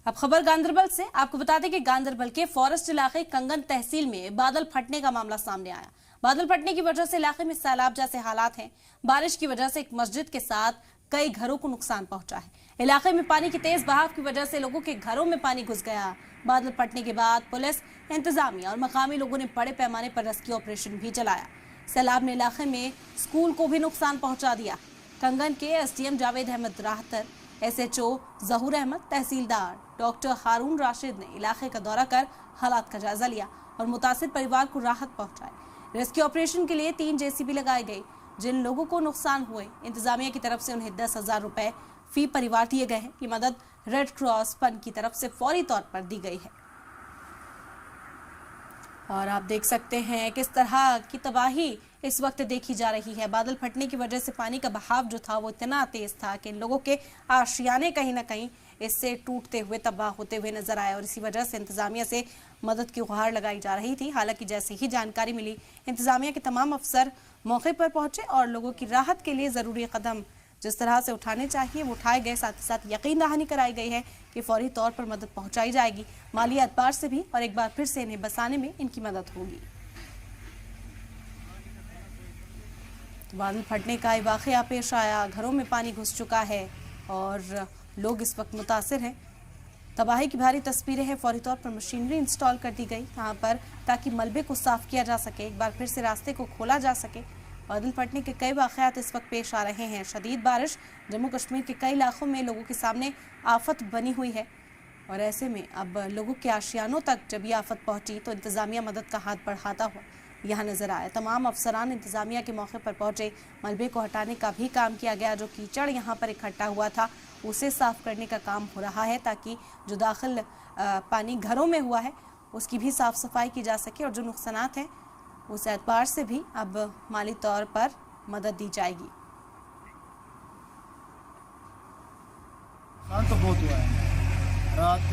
अब खबर गांधरबल से। आपको बता दें कि गांधरबल के फॉरेस्ट इलाके कंगन तहसील में बादल फटने का मामला सामने आया। बादल फटने की वजह से इलाके में सैलाब जैसे हालात हैं। बारिश की वजह से एक मस्जिद के साथ कई घरों को नुकसान पहुंचा है। इलाके में पानी की तेज बहाव की वजह से लोगों के घरों में पानी घुस गया। बादल फटने के बाद पुलिस, इंतजामिया और मकामी लोगों ने बड़े पैमाने पर रेस्क्यू ऑपरेशन भी चलाया। सैलाब ने इलाके में स्कूल को भी नुकसान पहुंचा दिया। कंगन के एसडीएम जावेद अहमद राहतर, एसएचओ जहूर अहमद, तहसीलदार डॉक्टर हारून राशिद ने इलाके का दौरा कर हालात का जायजा लिया और मुतासिर परिवार को राहत पहुंचाई। रेस्क्यू ऑपरेशन के लिए 3 जेसीबी लगाए गए। जिन लोगों को नुकसान हुए, इंतजामिया की तरफ से उन्हें 10,000 रुपए फी परिवार दिए गए हैं। ये मदद रेड क्रॉस फंड की तरफ से फौरी तौर पर दी गई है। और आप देख सकते हैं किस तरह की तबाही इस वक्त देखी जा रही है। बादल फटने की वजह से पानी का बहाव जो था वो इतना तेज था कि इन लोगों के आशियाने कहीं ना कहीं इससे टूटते हुए, तबाह होते हुए नजर आए और इसी वजह से इंतजामिया से मदद की गुहार लगाई जा रही थी। हालांकि जैसे ही जानकारी मिली, इंतजामिया के तमाम अफसर मौके पर पहुंचे और लोगों की राहत के लिए जरूरी कदम जिस तरह से उठाने चाहिए वो उठाए गए। साथ ही साथ यकीन दहानी कराई गई है कि फौरी तौर पर मदद पहुंचाई जाएगी। माली एतबार से भी और एक बार फिर से इन्हें बसाने में इनकी मदद होगी। बादल फटने का ये वाकया पेश आया, घरों में पानी घुस चुका है और लोग इस वक्त मुतासिर हैं। तबाही की भारी तस्वीरें हैं। फौरी तौर पर मशीनरी इंस्टॉल कर दी गई यहाँ पर ताकि मलबे को साफ किया जा सके, एक बार फिर से रास्ते को खोला जा सके। बादल फटने के कई वाकयात इस वक्त पेश आ रहे हैं। शदीद बारिश जम्मू कश्मीर के कई इलाकों में लोगों के सामने आफत बनी हुई है और ऐसे में अब लोगों के आशियानों तक जब ये आफत पहुंची तो इंतजामिया मदद का हाथ बढ़ाता हुआ यहाँ नजर आया। तमाम अफसरान इंतजामिया के मौके पर पहुंचे। मलबे को हटाने का भी काम किया गया। जो कीचड़ यहाँ पर इकट्ठा हुआ था उसे साफ करने का काम हो रहा है ताकि जो दाखिल पानी घरों में हुआ है उसकी भी साफ सफाई की जा सके और जो नुकसानात हैं उस एतबार से भी अब माली तौर पर मदद दी जाएगी। नुकसान तो बहुत हुआ है। रात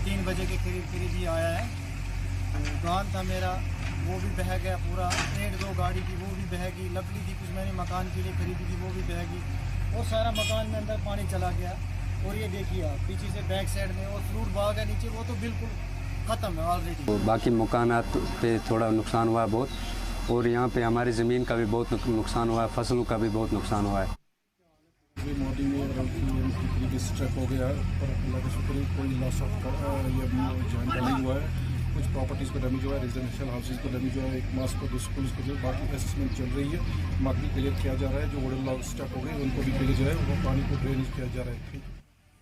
3 बजे के करीब ही आया है। तो दुकान था मेरा, वो भी बह गया पूरा। 1-2 गाड़ी की वो भी बह गई। लकड़ी थी कुछ मैंने मकान के लिए खरीदी थी, वो भी बह गई और सारा मकान में अंदर पानी चला गया। और ये देखिए आप पीछे से बैक साइड में और फ्रूट बाग है नीचे, वो तो बिल्कुल ख़त्म है ऑलरेडी। बाकी मकानात पे थोड़ा नुकसान हुआ है बहुत, और यहाँ पे हमारी ज़मीन का भी बहुत नुकसान हुआ है, फसलों का भी बहुत नुकसान हुआ है। मॉर्निंग में स्ट्रक हो गया पर अल्लाह का शुक्र है कोई लॉस ऑफ ये जान का नहीं हुआ है। कुछ प्रॉपर्टीज़ को डैमेज हुआ है, रेजिडेंशियल हाउसेज को डैमेज हुआ है, एक मास्क को 2 स्कूल्स को जो बाकी असेसमेंट चल रही है। बाकी क्लियर किया जा रहा है। जो वुडन लॉग स्टक हो गए उनको भी क्लियर जो है वो पानी को ड्रेनेज किया जा रहा है।